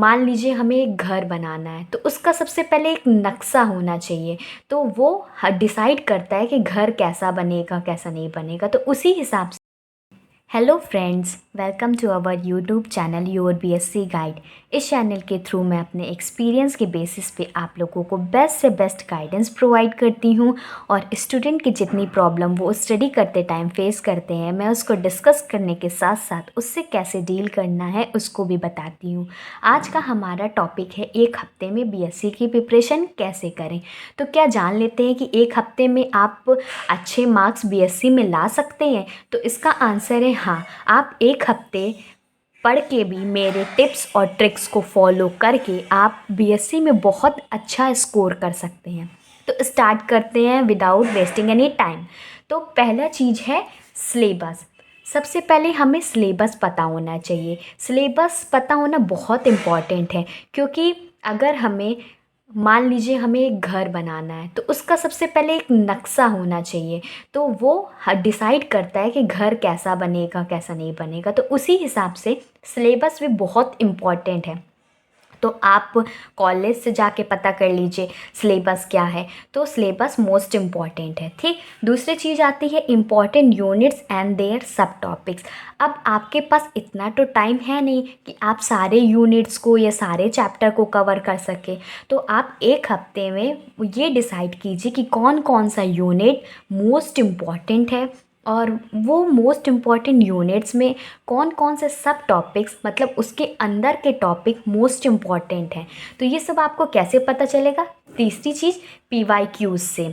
मान लीजिए हमें एक घर बनाना है, तो उसका सबसे पहले एक नक्शा होना चाहिए। तो वो डिसाइड करता है कि घर कैसा बनेगा कैसा नहीं बनेगा, तो उसी हिसाब से। Hello friends, welcome to our YouTube channel your BSc guide. इस चैनल के थ्रू मैं अपने एक्सपीरियंस के बेसिस पे आप लोगों को बेस्ट से बेस्ट गाइडेंस प्रोवाइड करती हूँ, और स्टूडेंट की जितनी प्रॉब्लम वो स्टडी करते टाइम फेस करते हैं, मैं उसको डिस्कस करने के साथ साथ उससे कैसे डील करना है उसको भी बताती हूँ। आज का हमारा टॉपिक है एक हफ्ते में बीएससी की प्रिपरेशन कैसे करें। तो क्या जान लेते हैं कि एक हफ्ते में आप अच्छे मार्क्स बीएससी में ला सकते हैं? तो इसका आंसर है हाँ। आप एक हफ्ते पढ़ के भी मेरे टिप्स और ट्रिक्स को फॉलो करके आप बीएससी में बहुत अच्छा स्कोर कर सकते हैं। तो स्टार्ट करते हैं विदाउट वेस्टिंग एनी टाइम। तो पहला चीज़ है सिलेबस। सबसे पहले हमें सिलेबस पता होना चाहिए। सिलेबस पता होना बहुत इम्पॉर्टेंट है, क्योंकि अगर हमें मान लीजिए हमें एक घर बनाना है, तो उसका सबसे पहले एक नक्शा होना चाहिए। तो वो डिसाइड करता है कि घर कैसा बनेगा कैसा नहीं बनेगा, तो उसी हिसाब से सिलेबस भी बहुत इम्पॉर्टेंट है। तो आप कॉलेज से जाके पता कर लीजिए सिलेबस क्या है। तो सिलेबस मोस्ट इम्पॉर्टेंट है। ठीक, दूसरी चीज़ आती है इम्पॉर्टेंट यूनिट्स एंड देयर सब टॉपिक्स। अब आपके पास इतना तो टाइम है नहीं कि आप सारे यूनिट्स को या सारे चैप्टर को कवर कर सके। तो आप एक हफ्ते में ये डिसाइड कीजिए कि कौन कौन सा यूनिट मोस्ट इम्पॉर्टेंट है, और वो मोस्ट इम्पॉर्टेंट यूनिट्स में कौन कौन से सब टॉपिक्स, मतलब उसके अंदर के टॉपिक मोस्ट इम्पॉर्टेंट हैं। तो ये सब आपको कैसे पता चलेगा? तीसरी चीज़ पीवाईक्यूज से।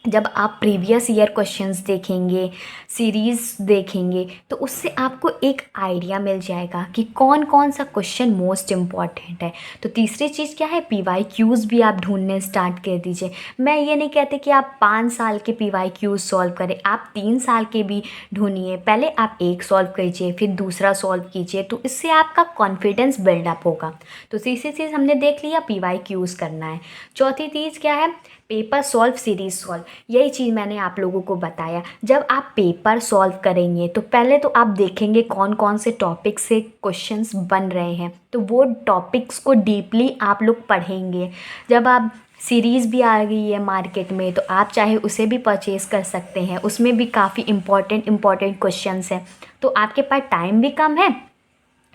जब आप प्रीवियस ईयर क्वेश्चंस देखेंगे, सीरीज़ देखेंगे, तो उससे आपको एक आइडिया मिल जाएगा कि कौन कौन सा क्वेश्चन मोस्ट इम्पॉर्टेंट है। तो तीसरी चीज़ क्या है? पीवाईक्यूज़ भी आप ढूंढने स्टार्ट कर दीजिए। मैं ये नहीं कहती कि आप 5 साल के पीवाईक्यूज़ सॉल्व करें, आप 3 साल के भी ढूंढिए। पहले आप एक सॉल्व कीजिए, फिर दूसरा सॉल्व कीजिए, तो इससे आपका कॉन्फिडेंस बिल्डअप होगा। तो तीसरी चीज़ हमने देख लिया, पीवाईक्यूज़ करना है। चौथी चीज़ क्या है? Paper solve, series solve. यही चीज़ मैंने आप लोगों को बताया। जब आप पेपर सॉल्व करेंगे तो पहले तो आप देखेंगे कौन कौन से टॉपिक से क्वेश्चंस बन रहे हैं, तो वो टॉपिक्स को डीपली आप लोग पढ़ेंगे। जब आप सीरीज़ भी आ गई है मार्केट में, तो आप चाहे उसे भी परचेज़ कर सकते हैं, उसमें भी काफ़ी इंपॉर्टेंट क्वेश्चंस हैं। तो आपके पास टाइम भी कम है,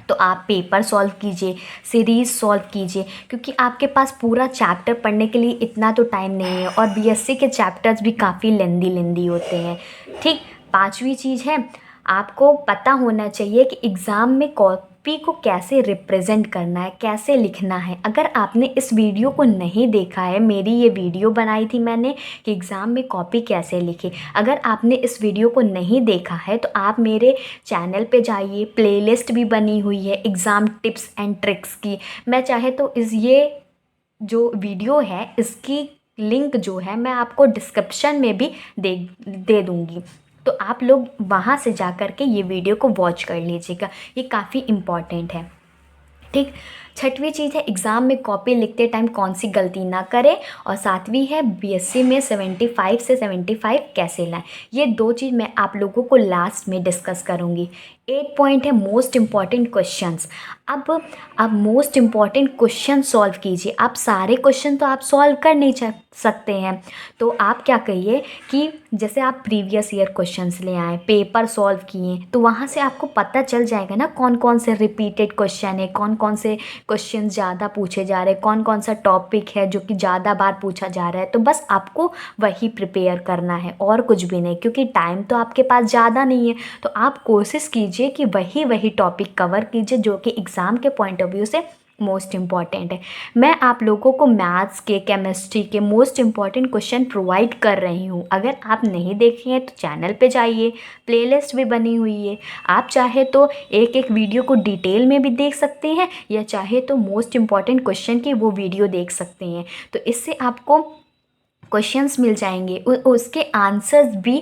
तो आप पेपर सॉल्व कीजिए, सीरीज़ सॉल्व कीजिए, क्योंकि आपके पास पूरा चैप्टर पढ़ने के लिए इतना तो टाइम नहीं है, और बीएससी के चैप्टर्स भी काफ़ी लेंदी होते हैं। ठीक, पांचवी चीज़ है, आपको पता होना चाहिए कि एग्ज़ाम में कॉपी को कैसे रिप्रेजेंट करना है, कैसे लिखना है। अगर आपने इस वीडियो को नहीं देखा है, मेरी ये वीडियो बनाई थी मैंने कि एग्ज़ाम में कॉपी कैसे लिखे। अगर आपने इस वीडियो को नहीं देखा है तो आप मेरे चैनल पे जाइए, प्लेलिस्ट भी बनी हुई है एग्ज़ाम टिप्स एंड ट्रिक्स की। मैं चाहे तो ये जो वीडियो है इसकी लिंक जो है मैं आपको डिस्क्रिप्शन में भी दे दूँगी, तो आप लोग वहाँ से जा कर के ये वीडियो को वॉच कर लीजिएगा। ये काफ़ी इम्पॉर्टेंट है। ठीक, छठवीं चीज़ है एग्ज़ाम में कॉपी लिखते टाइम कौन सी गलती ना करें, और सातवीं है बीएससी में 75 से 75 कैसे लाएं। ये दो चीज़ मैं आप लोगों को लास्ट में डिस्कस करूँगी। 8 पॉइंट है मोस्ट इम्पॉर्टेंट क्वेश्चंस। अब आप मोस्ट इम्पॉर्टेंट क्वेश्चन सॉल्व कीजिए। आप सारे क्वेश्चन तो आप सॉल्व कर नहीं सकते हैं, तो आप क्या करिए कि जैसे आप प्रीवियस ईयर क्वेश्चंस ले आए, पेपर सॉल्व किए, तो वहाँ से आपको पता चल जाएगा ना कौन कौन से रिपीटेड क्वेश्चन है, कौन कौन से क्वेश्चन ज़्यादा पूछे जा रहे हैं, कौन कौन सा टॉपिक है जो कि ज़्यादा बार पूछा जा रहा है। तो बस आपको वही प्रिपेयर करना है और कुछ भी नहीं, क्योंकि टाइम तो आपके पास ज़्यादा नहीं है। तो आप कोशिश कीजिए कि वही टॉपिक कवर कीजिए जो कि एग्ज़ाम के पॉइंट ऑफ व्यू से मोस्ट इम्पॉर्टेंट है। मैं आप लोगों को मैथ्स के, केमिस्ट्री के मोस्ट इम्पॉर्टेंट क्वेश्चन प्रोवाइड कर रही हूँ। अगर आप नहीं देखे हैं तो चैनल पे जाइए, प्लेलिस्ट भी बनी हुई है। आप चाहे तो एक एक वीडियो को डिटेल में भी देख सकते हैं, या चाहे तो मोस्ट इम्पॉर्टेंट क्वेश्चन की वो वीडियो देख सकते हैं। तो इससे आपको क्वेश्चंस मिल जाएंगे, उसके आंसर्स भी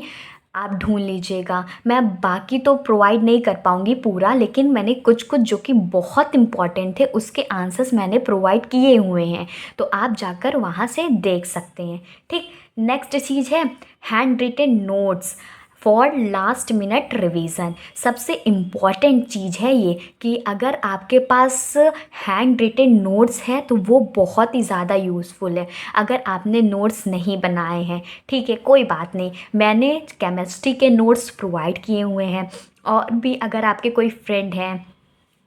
आप ढूंढ लीजिएगा। मैं बाकी तो प्रोवाइड नहीं कर पाऊँगी पूरा, लेकिन मैंने कुछ कुछ जो कि बहुत इम्पॉर्टेंट थे उसके आंसर्स मैंने प्रोवाइड किए हुए हैं, तो आप जाकर वहाँ से देख सकते हैं। ठीक, नेक्स्ट चीज़ है hand written notes. For last minute revision. सबसे इम्पॉर्टेंट चीज़ है ये कि अगर आपके पास हैंड रिटन नोट्स है तो वो बहुत ही ज़्यादा यूज़फुल है। अगर आपने नोट्स नहीं बनाए हैं, ठीक है, कोई बात नहीं, मैंने केमिस्ट्री के नोट्स प्रोवाइड किए हुए हैं। और भी अगर आपके कोई फ्रेंड हैं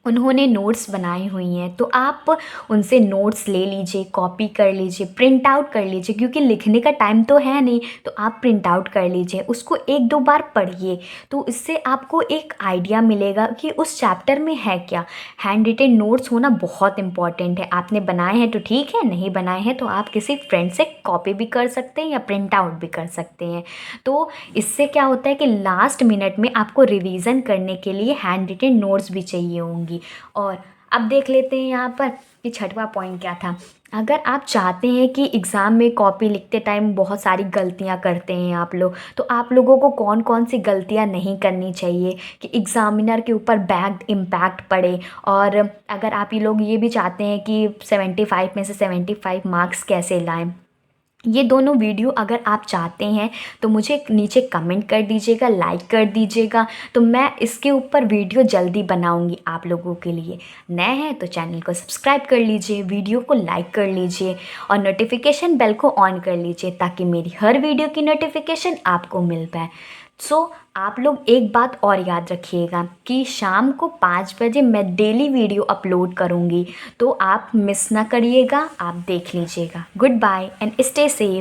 उन्होंने नोट्स बनाई हुई हैं तो आप उनसे नोट्स ले लीजिए, कॉपी कर लीजिए, प्रिंट आउट कर लीजिए, क्योंकि लिखने का टाइम तो है नहीं, तो आप प्रिंट आउट कर लीजिए, उसको एक दो बार पढ़िए। तो इससे आपको एक आइडिया मिलेगा कि उस चैप्टर में है क्या। हैंड रिटन नोट्स होना बहुत इंपॉर्टेंट है। आपने बनाए हैं तो ठीक है, नहीं बनाए हैं तो आप किसी फ्रेंड से कॉपी भी कर सकते हैं या प्रिंट आउट भी कर सकते हैं। तो इससे क्या होता है कि लास्ट मिनट में आपको रिवीजन करने के लिए हैंड रिटन नोट्स भी चाहिए होंगी। और अब देख लेते हैं यहाँ पर कि छठवां पॉइंट क्या था। अगर आप चाहते हैं कि एग्ज़ाम में कॉपी लिखते टाइम बहुत सारी गलतियाँ करते हैं आप लोग, तो आप लोगों को कौन कौन सी गलतियाँ नहीं करनी चाहिए कि एग्ज़ामिनर के ऊपर बैड इम्पैक्ट पड़े। और अगर आप ये लोग ये भी चाहते हैं कि 75 में से 75 मार्क्स कैसे लाएं, ये दोनों वीडियो अगर आप चाहते हैं तो मुझे नीचे कमेंट कर दीजिएगा, लाइक कर दीजिएगा, तो मैं इसके ऊपर वीडियो जल्दी बनाऊंगी आप लोगों के लिए। नए हैं तो चैनल को सब्सक्राइब कर लीजिए, वीडियो को लाइक कर लीजिए और नोटिफिकेशन बेल को ऑन कर लीजिए ताकि मेरी हर वीडियो की नोटिफिकेशन आपको मिल पाए। आप लोग एक बात और याद रखिएगा कि शाम को 5 बजे मैं डेली वीडियो अपलोड करूँगी, तो आप मिस ना करिएगा, आप देख लीजिएगा। Good bye and stay safe.